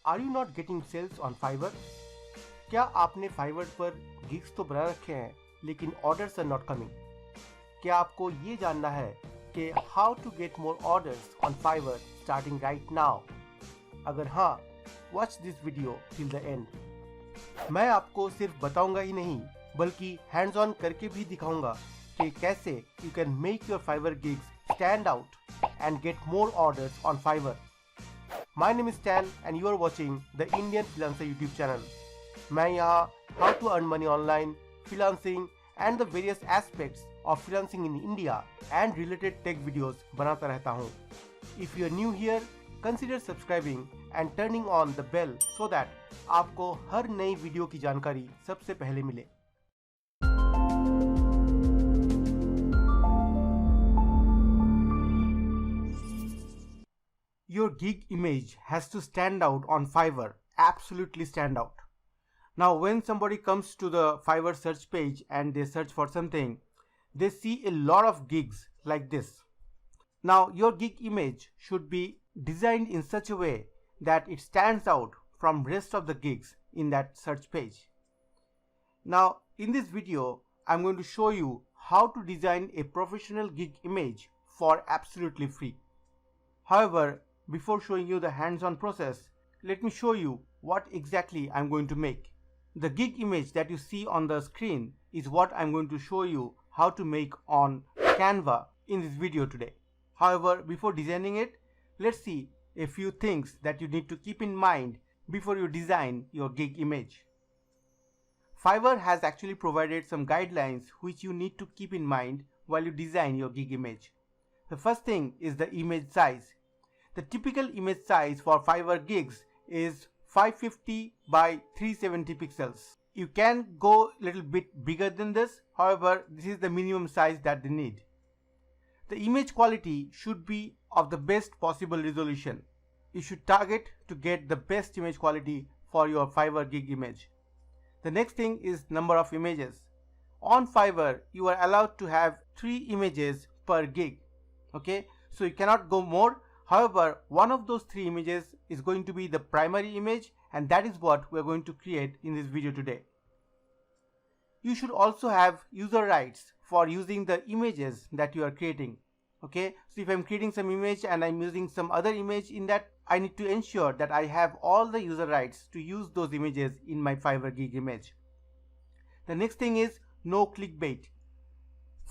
Are you not getting sales on Fiverr? क्या आपने Fiverr पर gigs तो बना रखे हैं लेकिन orders are not coming? क्या आपको ये जानना है कि how to get more orders on Fiverr starting right now? अगर हाँ, watch this video till the end. मैं आपको सिर्फ बताऊंगा ही नहीं बल्कि hands on करके भी दिखाऊंगा कि कैसे you can make your Fiverr gigs stand out and get more orders on Fiverr. My name is Stan and you are watching the Indian Freelancer YouTube channel. मैं यहाँ how to earn money online, freelancing and the various aspects of freelancing in India and related tech videos बनाता रहता हूँ. If you are new here, consider subscribing and turning on the bell so that आपको हर नई video की जानकारी सबसे पहले मिले. Your gig image has to stand out on Fiverr, absolutely stand out. Now when somebody comes to the Fiverr search page and they search for something, they see a lot of gigs like this. Now your gig image should be designed in such a way that it stands out from rest of the gigs in that search page. Now in this video, I'm going to show you how to design a professional gig image for absolutely free. However, before showing you the hands-on process, let me show you what exactly I'm going to make. The gig image that you see on the screen is what I'm going to show you how to make on Canva in this video today. However, before designing it, let's see a few things that you need to keep in mind before you design your gig image. Fiverr has actually provided some guidelines which you need to keep in mind while you design your gig image. The first thing is the image size. The typical image size for Fiverr gigs is 550 by 370 pixels. You can go a little bit bigger than this, however, this is the minimum size that they need. The image quality should be of the best possible resolution. You should target to get the best image quality for your Fiverr gig image. The next thing is number of images. On Fiverr, you are allowed to have 3 images per gig. Okay, so you cannot go more. However, one of those 3 images is going to be the primary image and that is what we are going to create in this video today. You should also have user rights for using the images that you are creating. Okay, so if I'm creating some image and I'm using some other image in that, I need to ensure that I have all the user rights to use those images in my Fiverr gig image. The next thing is no clickbait.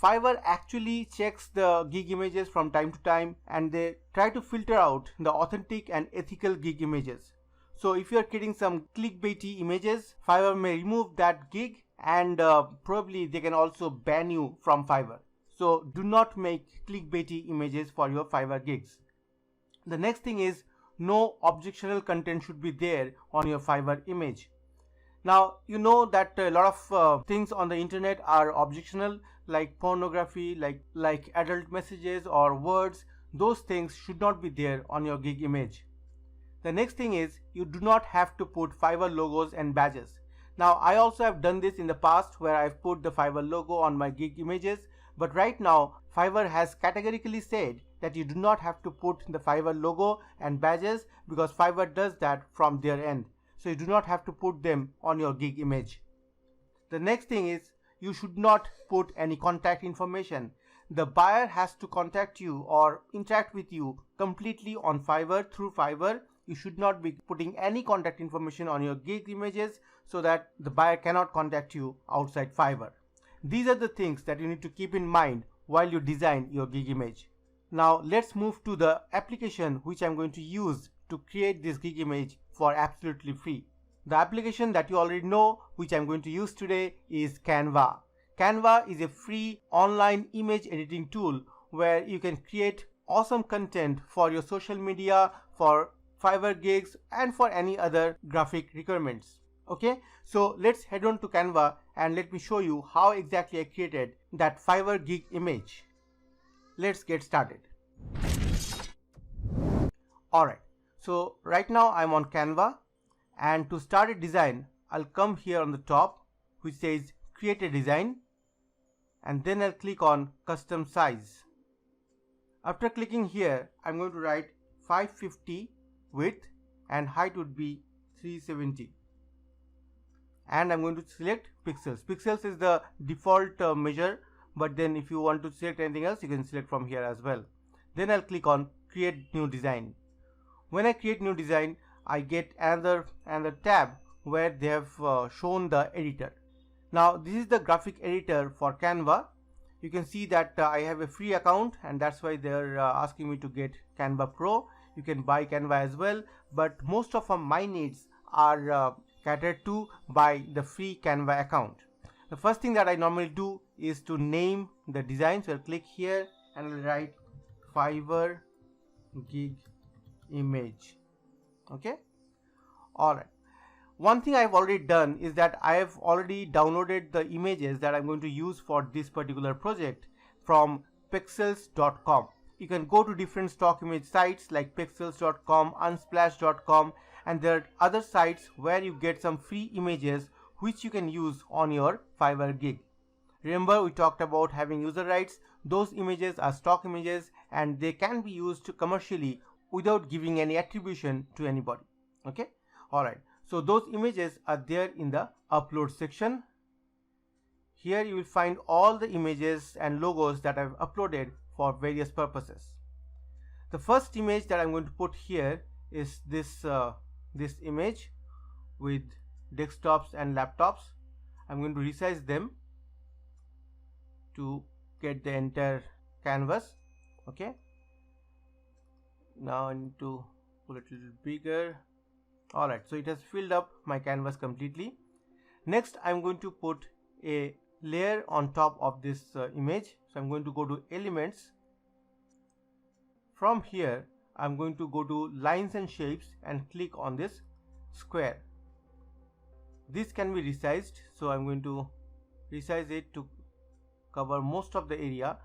Fiverr actually checks the gig images from time to time and they try to filter out the authentic and ethical gig images. So if you are creating some clickbaity images, Fiverr may remove that gig and probably they can also ban you from Fiverr. So do not make clickbaity images for your Fiverr gigs. The next thing is no objectionable content should be there on your Fiverr image. Now you know that a lot of things on the internet are objectionable, like pornography, like adult messages or words. Those things should not be there on your gig image. The next thing is you do not have to put Fiverr logos and badges. Now I also have done this in the past where I've put the Fiverr logo on my gig images, but right now Fiverr has categorically said that you do not have to put the Fiverr logo and badges because Fiverr does that from their end. So you do not have to put them on your gig image. The next thing is you should not put any contact information. The buyer has to contact you or interact with you completely on Fiverr through Fiverr. You should not be putting any contact information on your gig images so that the buyer cannot contact you outside Fiverr. These are the things that you need to keep in mind while you design your gig image. Now let's move to the application which I'm going to use to create this gig image for absolutely free. The application that you already know, which I'm going to use today, is CANVA. CANVA is a free online image editing tool where you can create awesome content for your social media, for Fiverr gigs and for any other graphic requirements. Okay, so let's head on to Canva and let me show you how exactly I created that Fiverr gig image. Let's get started. Alright, so right now I'm on Canva and to start a design, I'll come here on the top which says create a design and then I'll click on custom size. After clicking here, I'm going to write 550 width and height would be 370. And I'm going to select pixels. Pixels is the default measure, but then if you want to select anything else, you can select from here as well. Then I'll click on create new design. When I create new design, I get another tab where they have shown the editor. Now this is the graphic editor for Canva. You can see that I have a free account, and that's why they're asking me to get Canva Pro. You can buy Canva as well, but most of my needs are catered to by the free Canva account. The first thing that I normally do is to name the design. So I'll click here and I'll write Fiverr gig image. Okay. Alright. One thing I've already done is that I have already downloaded the images that I'm going to use for this particular project from pexels.com. You can go to different stock image sites like pexels.com, unsplash.com, and there are other sites where you get some free images which you can use on your Fiverr gig. Remember, we talked about having user rights. Those images are stock images and they can be used commercially without giving any attribution to anybody. Okay. Alright. So those images are there in the upload section. Here you will find all the images and logos that I've uploaded for various purposes. The first image that I'm going to put here is this image with desktops and laptops. I'm going to resize them to get the entire canvas. Okay. Now I need to pull it a little bigger. Alright, so it has filled up my canvas completely. Next, I'm going to put a layer on top of this image. So I'm going to go to elements. From here, I'm going to go to lines and shapes and click on this square. This can be resized, so I'm going to resize it to cover most of the area.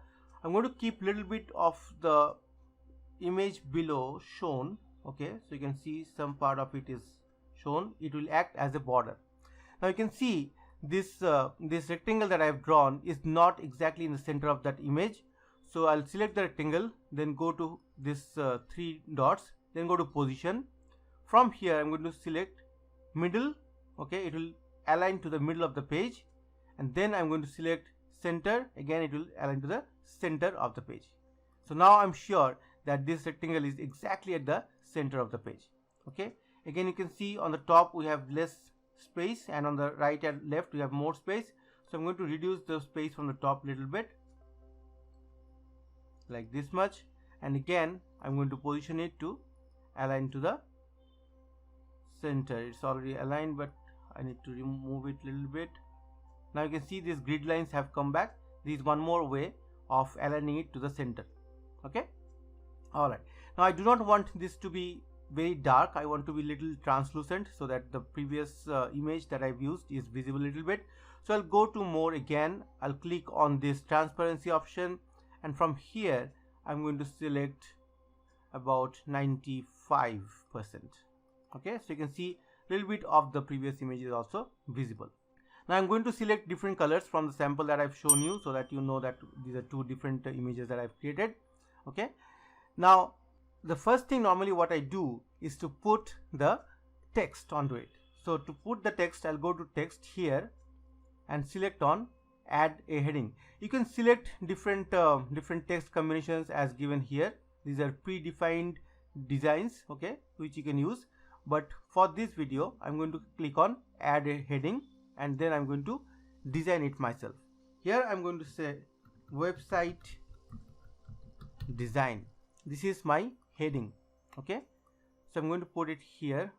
I'm going to keep little bit of the image below shown. Okay, so you can see some part of it is shown. It will act as a border. Now you can see this rectangle that I have drawn is not exactly in the center of that image. So I'll select the rectangle, then go to this 3 dots, then go to position. From here I'm going to select middle. Okay, it will align to the middle of the page, and then I'm going to select center. Again, it will align to the center of the page. So now I'm sure that this rectangle is exactly at the center of the page. Okay, again you can see on the top we have less space, and on the right and left we have more space. So I'm going to reduce the space from the top a little bit, like this much, and again I'm going to position it to align to the center. It's already aligned, but I need to remove it a little bit. Now you can see these grid lines have come back. This is one more way of aligning it to the center. Okay. Alright. Now I do not want this to be very dark. I want to be little translucent so that the previous image that I've used is visible a little bit. So I'll go to more again. I'll click on this transparency option, and from here I'm going to select about 95%. Okay, so you can see a little bit of the previous image is also visible. Now I'm going to select different colors from the sample that I've shown you, so that you know that these are two different images that I've created. Okay. Now the first thing normally what I do is to put the text onto it. So to put the text, I'll go to text here and select on add a heading. You can select different text combinations as given here. These are predefined designs, okay, which you can use. But for this video, I'm going to click on add a heading, and then I'm going to design it myself. Here I'm going to say website design. This is my heading. Okay, so I'm going to put it here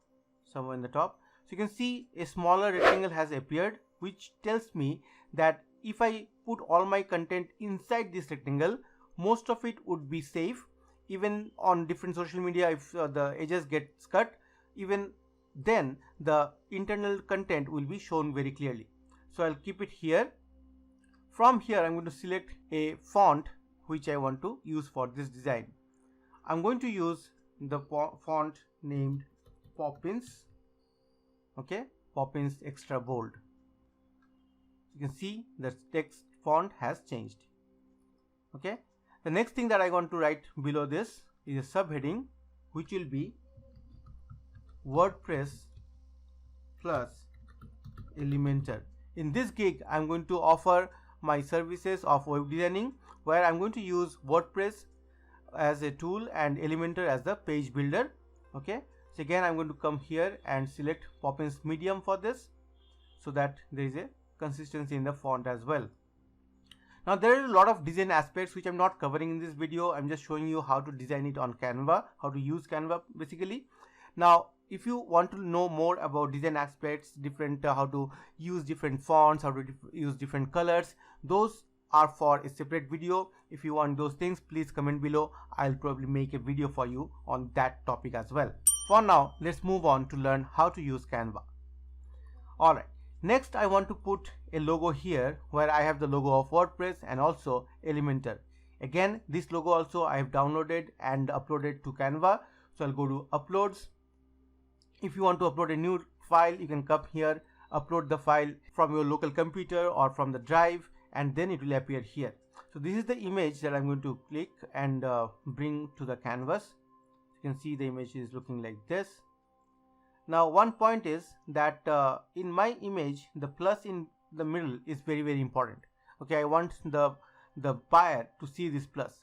somewhere in the top. So you can see a smaller rectangle has appeared, which tells me that if I put all my content inside this rectangle, most of it would be safe. Even on different social media, if the edges get cut, even then the internal content will be shown very clearly. So I'll keep it here. From here I'm going to select a font which I want to use for this design. I'm going to use the font named Poppins. Okay, Poppins extra bold. You can see the text font has changed. Okay, the next thing that I want to write below this is a subheading, which will be WordPress plus Elementor. In this gig, I'm going to offer my services of web designing, where I'm going to use WordPress as a tool and Elementor as the page builder. Okay, so again I'm going to come here and select Poppins medium for this, so that there is a consistency in the font as well. Now there are a lot of design aspects which I'm not covering in this video. I'm just showing you how to design it on Canva, how to use Canva basically. Now if you want to know more about design aspects, different how to use different fonts, how to use different colors, those are for a separate video. If you want those things, please comment below. I'll probably make a video for you on that topic as well. For now, let's move on to learn how to use Canva. Alright, next I want to put a logo here where I have the logo of WordPress and also Elementor. Again, this logo also I have downloaded and uploaded to Canva. So I'll go to uploads. If you want to upload a new file, you can come here, upload the file from your local computer or from the drive, and then it will appear here. So this is the image that I'm going to click and bring to the canvas. You can see the image is looking like this. Now one point is that in my image, the plus in the middle is very important. Okay, I want the buyer to see this plus.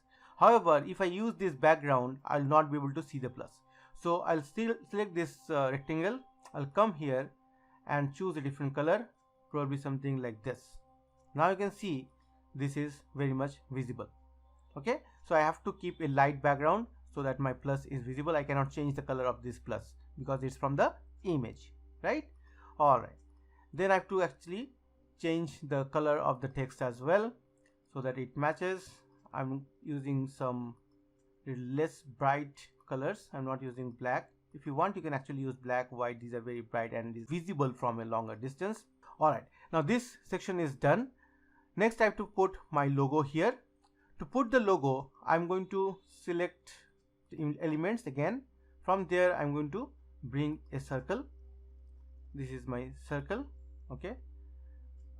However, if I use this background, I'll not be able to see the plus. So I'll still select this rectangle. I'll come here and choose a different color, probably something like this. Now you can see this is very much visible. Okay, so I have to keep a light background so that my plus is visible. I cannot change the color of this plus because it's from the image, right? Alright, then I have to actually change the color of the text as well so that it matches. I'm using some less bright colors. I'm not using black. If you want, you can actually use black, white. These are very bright and is visible from a longer distance. Alright, now this section is done. Next I have to put my logo here. To put the logo, I'm going to select elements again. From there I'm going to bring a circle. This is my circle. Okay,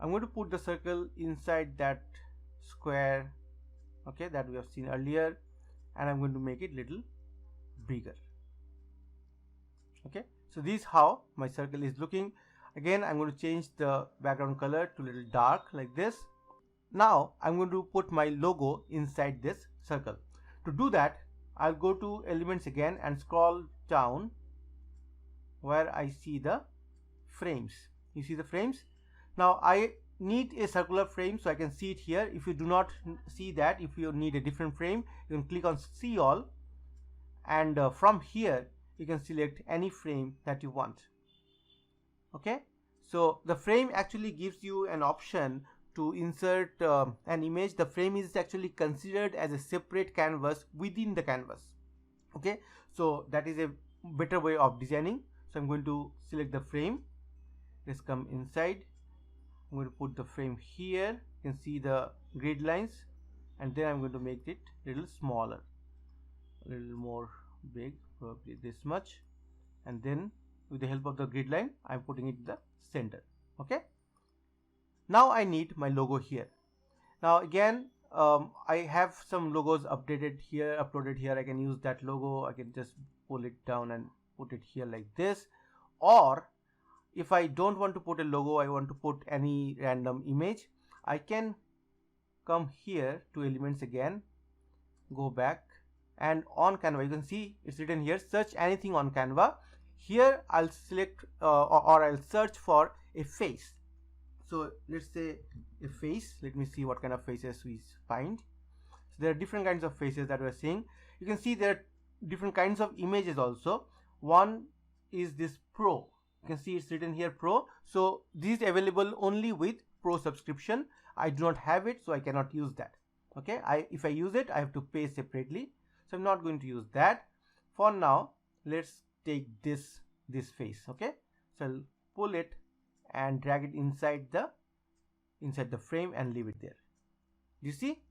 I'm going to put the circle inside that square, okay, that we have seen earlier, and I'm going to make it little bigger. Okay, so this is how my circle is looking. Again, I'm going to change the background color to little dark like this. Now I'm going to put my logo inside this circle. To do that, I'll go to elements again and scroll down where I see the frames. You see the frames? Now I need a circular frame so I can see it here. If you do not see that, if you need a different frame, you can click on see all, and from here you can select any frame that you want. Okay, so the frame actually gives you an option to insert an image. The frame is actually considered as a separate canvas within the canvas. Okay, so that is a better way of designing. So I'm going to select the frame. Let's come inside. I'm going to put the frame here. You can see the grid lines, and then I'm going to make it a little smaller, a little more big, probably this much, and then with the help of the grid line I'm putting it in the center. Okay, now I need my logo here. Now again, I have some logos updated here, uploaded here. I can use that logo. I can just pull it down and put it here like this. Or if I don't want to put a logo, I want to put any random image, I can come here to elements again, go back, and on Canva you can see it's written here, search anything on Canva. Here I'll select or I'll search for a face. So let's say a face. Let me see what kind of faces we find. So there are different kinds of faces that we're seeing. You can see there are different kinds of images also. One is this Pro. You can see it's written here Pro. So this is available only with Pro subscription. I do not have it, so I cannot use that. Okay, if I use it, I have to pay separately. So I'm not going to use that. For now, let's take this face. Okay, so I'll pull it and drag it inside the frame and leave it there. You see?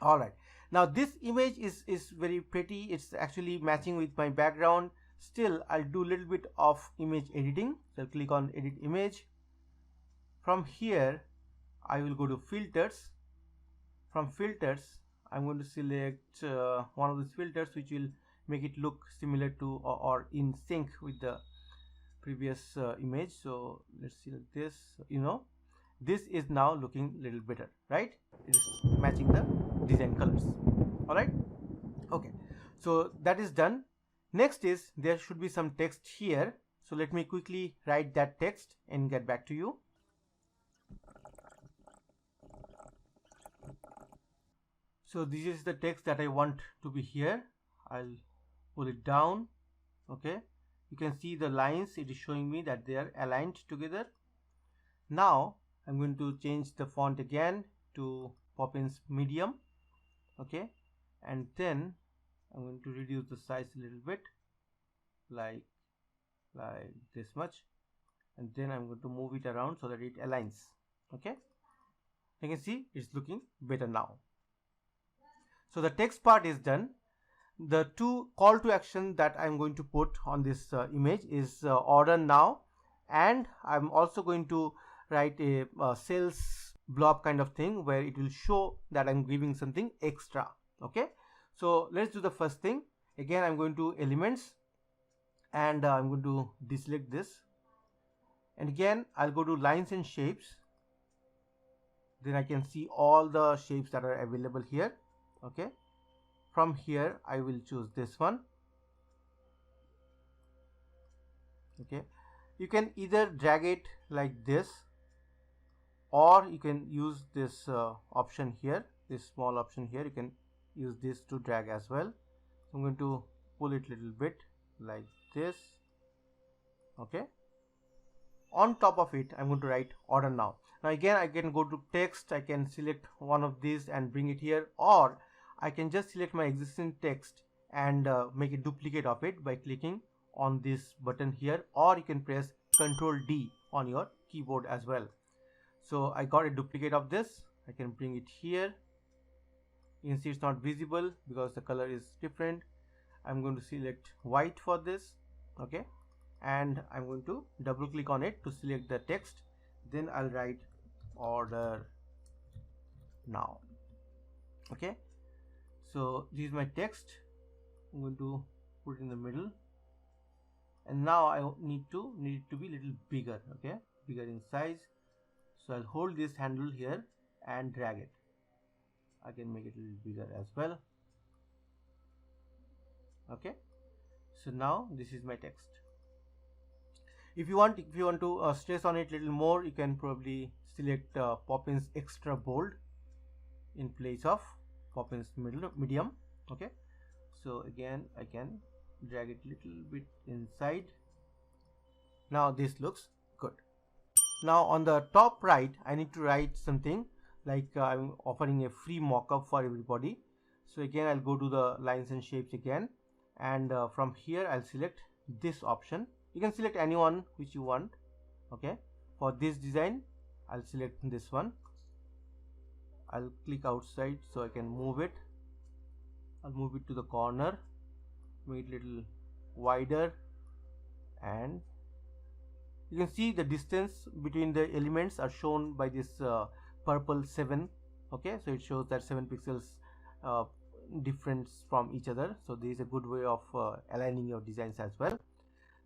All right. Now this image is very pretty. It's actually matching with my background. Still, I'll do a little bit of image editing. So I'll click on edit image. From here, I will go to filters. From filters, I'm going to select one of these filters which will make it look similar to or in sync with the previous image. So let's see like this. This is now looking a little better, right? It is matching the design colors. All right. Okay, so that is done. Next is there should be some text here. So let me quickly write that text and get back to you. So this is the text that I want to be here. I'll pull it down. Okay, you can see the lines. It is showing me that they are aligned together. Now I'm going to change the font again to Poppins medium. Okay, and then I'm going to reduce the size a little bit, like this much, and then I'm going to move it around so that it aligns. Okay, you can see it's looking better now. So the text part is done. The two call to action that I'm going to put on this image is order now, and I'm also going to write a sales blob kind of thing where it will show that I'm giving something extra. Okay, so let's do the first thing. Again, I'm going to elements, and I'm going to deselect this, and again I'll go to lines and shapes. Then I can see all the shapes that are available here. Okay, from here I will choose this one. Okay, you can either drag it like this, or you can use this option here, this small option here. You can use this to drag as well. I'm going to pull it a little bit like this. Okay, on top of it I'm going to write order now. Now again I can go to text, I can select one of these and bring it here, or I can just select my existing text and make a duplicate of it by clicking on this button here, or you can press Ctrl D on your keyboard as well. So I got a duplicate of this. I can bring it here. You can see it's not visible because the color is different. I'm going to select white for this. Okay, and I'm going to double click on it to select the text. Then I'll write order now. Okay, so this is my text. I'm going to put it in the middle, and now I need it to be a little bigger. Okay, bigger in size. So I'll hold this handle here and drag it. I can make it a little bigger as well. Okay, so now this is my text. If you want to stress on it a little more, you can probably select Poppins extra bold in place of Poppins medium. Okay, so again I can drag it a little bit inside. Now this looks good. Now on the top right I need to write something like I'm offering a free mockup for everybody. So again I'll go to the lines and shapes again, and from here I'll select this option. You can select anyone which you want. Okay, for this design I'll select this one. I'll click outside so I can move it. I'll move it to the corner, make it a little wider, and you can see the distance between the elements are shown by this purple 7. Okay, so it shows that 7 pixels difference from each other. So this is a good way of aligning your designs as well.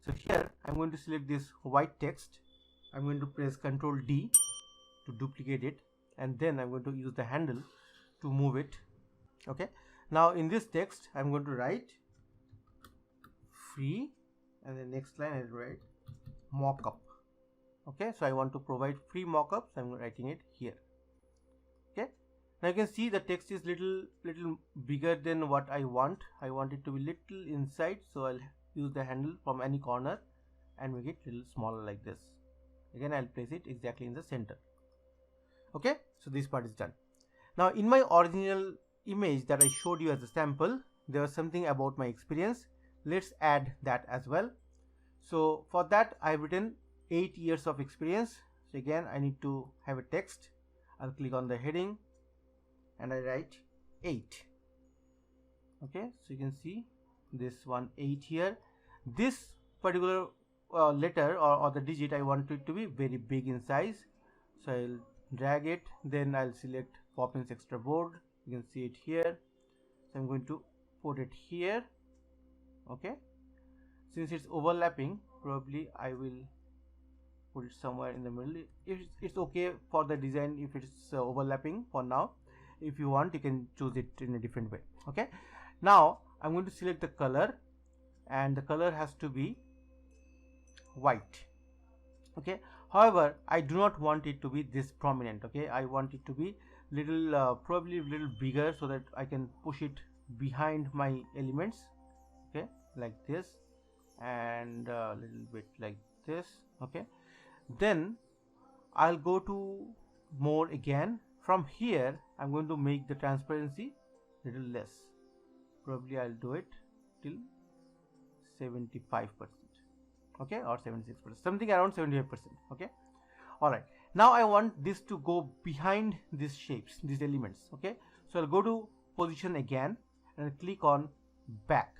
So here I'm going to select this white text. I'm going to press Ctrl D to duplicate it, and then I'm going to use the handle to move it. Okay, now in this text I'm going to write free, and the next line I'll write mockup. Okay, so I want to provide free mockups. I'm writing it here. Okay, now you can see the text is little bigger than what I want. I want it to be little inside, so I'll use the handle from any corner and make it little smaller like this. Again I'll place it exactly in the center. Okay, so this part is done. Now in my original image that I showed you as a sample, there was something about my experience. Let's add that as well. So for that I've written 8 years of experience. So again I need to have a text. I'll click on the heading and I write 8. Okay, so you can see this one 8 here. This particular letter or the digit I want it to be very big in size, so I'll drag it. Then I'll select Poppins extra bold. You can see it here. So I'm going to put it here, Okay, since it's overlapping, probably I will put it somewhere in the middle. If it's okay for the design if it's overlapping for now. If you want, you can choose it in a different way. Okay, now I'm going to select the color, and the color has to be white. Okay, however, I do not want it to be this prominent. Okay, I want it to be little probably a little bigger, so that I can push it behind my elements. Okay, like this, and a little bit like this. Okay, then I'll go to more again. From here I'm going to make the transparency little less. Probably I'll do it till 75%. Okay, or 76%, something around 75%. Okay, all right, now I want this to go behind these shapes, these elements. Okay, so I'll go to position again and click on back.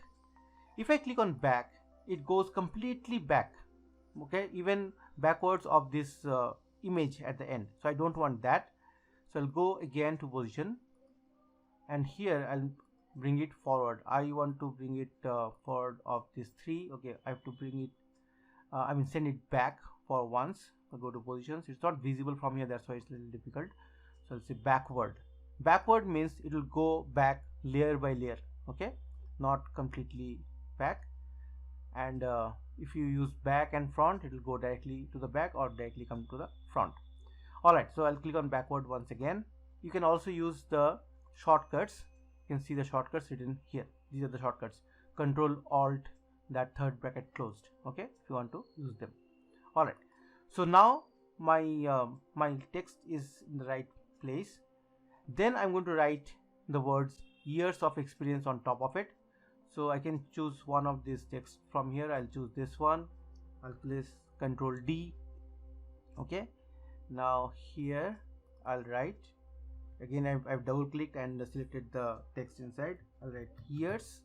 If I click on back, it goes completely back. Okay, even backwards of this image at the end, so I don't want that. So I'll go again to position, and here I'll bring it forward. I want to bring it forward of this 3. Okay, I have to bring it send it back for once. I'll go to positions. It's not visible from here, that's why it's a little difficult. So I'll say backward. Backward means it will go back layer by layer. Okay, not completely back. And if you use back and front, it will go directly to the back or directly come to the front. Alright, so I'll click on backward once again. You can also use the shortcuts. You can see the shortcuts written here. These are the shortcuts. Control Alt, that third bracket closed. Okay, if you want to use them. Alright, so now my my text is in the right place. Then I'm going to write the words years of experience on top of it. So I can choose one of these texts from here. I'll choose this one. I'll place Control D. Okay, now here I'll write again. I've double clicked and selected the text inside. I'll write years.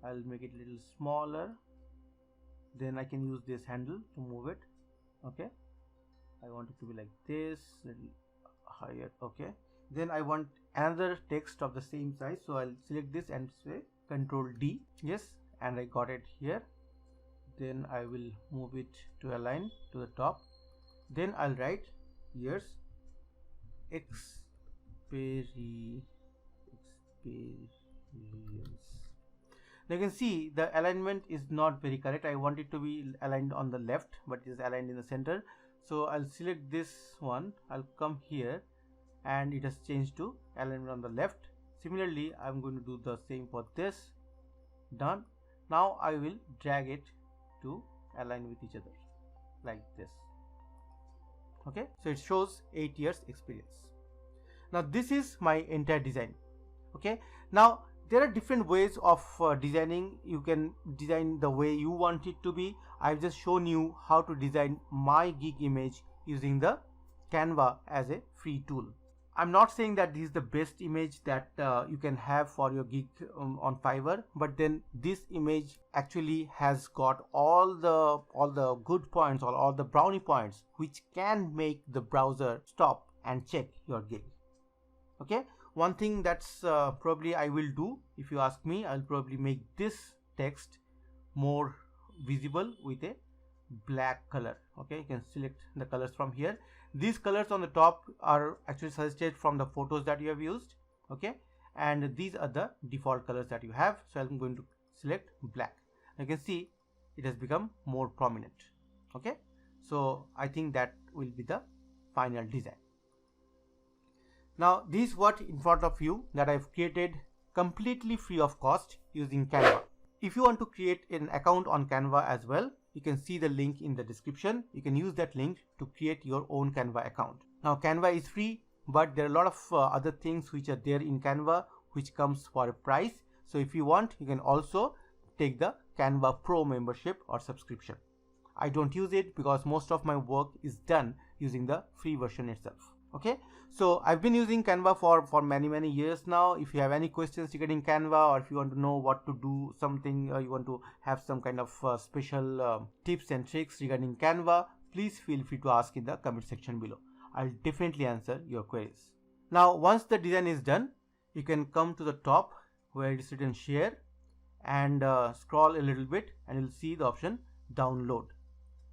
I'll make it a little smaller. Then I can use this handle to move it. Okay, I want it to be like this, little higher. Okay, then I want another text of the same size, so I'll select this and say Control D. Yes, and I got it here. Then I will move it to align to the top. Then I'll write years experience. Now you can see the alignment is not very correct. I want it to be aligned on the left, but it is aligned in the center. So I'll select this one. I'll come here, and it has changed to alignment on the left. Similarly, I'm going to do the same for this. Done. Now I will drag it to align with each other like this. Okay, so it shows 8 years experience. Now this is my entire design. Okay, now there are different ways of designing. You can design the way you want it to be. I've just shown you how to design my gig image using the Canva as a free tool. I'm not saying that this is the best image that you can have for your gig on Fiverr, but then this image actually has got all the good points, or all the brownie points, which can make the browser stop and check your gig. Okay, one thing that's probably I will do, if you ask me, I'll probably make this text more visible with a black color. Okay, you can select the colors from here. These colors on the top are actually suggested from the photos that you have used. Okay, and these are the default colors that you have. So I'm going to select black. You can see it has become more prominent. Okay, so I think that will be the final design. Now this is what in front of you that I've created completely free of cost using Canva. If you want to create an account on Canva as well, you can see the link in the description. You can use that link to create your own Canva account. Now Canva is free, but there are a lot of other things which are there in Canva which comes for a price. So if you want, you can also take the Canva Pro membership or subscription. I don't use it because most of my work is done using the free version itself. Okay, so I've been using Canva for many years now. If you have any questions regarding Canva, or if you want to know what to do something, you want to have some kind of special tips and tricks regarding Canva, please feel free to ask in the comment section below. I'll definitely answer your queries. Now once the design is done, you can come to the top where it is written share, and scroll a little bit, and you'll see the option download.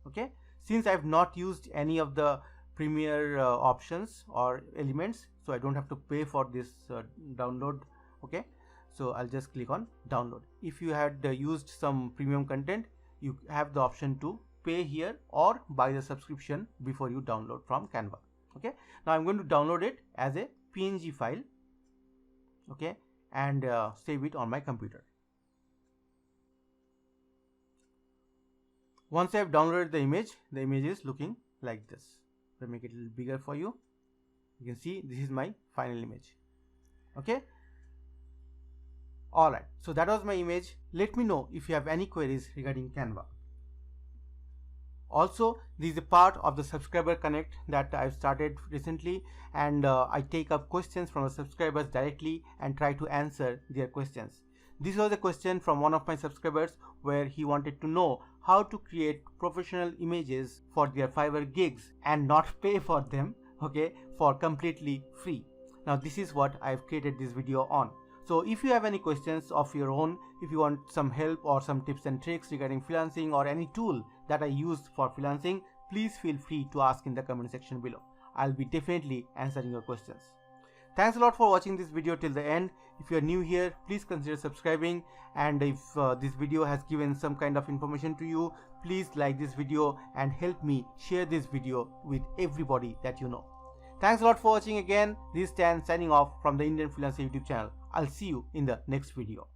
Okay, since I've not used any of the Premiere options or elements, so I don't have to pay for this download. Okay, so I'll just click on download. If you had used some premium content, you have the option to pay here or buy the subscription before you download from Canva. Okay, now I'm going to download it as a PNG file. Okay, and save it on my computer. Once I have downloaded the image is looking like this. Let me make it a little bigger for you. You can see this is my final image. Okay. Alright, so that was my image. Let me know if you have any queries regarding Canva. Also, this is a part of the Subscriber Connect that I've started recently, and I take up questions from the subscribers directly and try to answer their questions. This was a question from one of my subscribers where he wanted to know how to create professional images for their Fiverr gigs and not pay for them, okay, for completely free. Now this is what I've created this video on. So if you have any questions of your own, if you want some help or some tips and tricks regarding freelancing or any tool that I used for freelancing, please feel free to ask in the comment section below. I'll be definitely answering your questions. Thanks a lot for watching this video till the end. If you are new here, please consider subscribing, and if this video has given some kind of information to you, please like this video and help me share this video with everybody that you know. Thanks a lot for watching again. This is Stan signing off from the Indian Freelancer YouTube channel. I'll see you in the next video.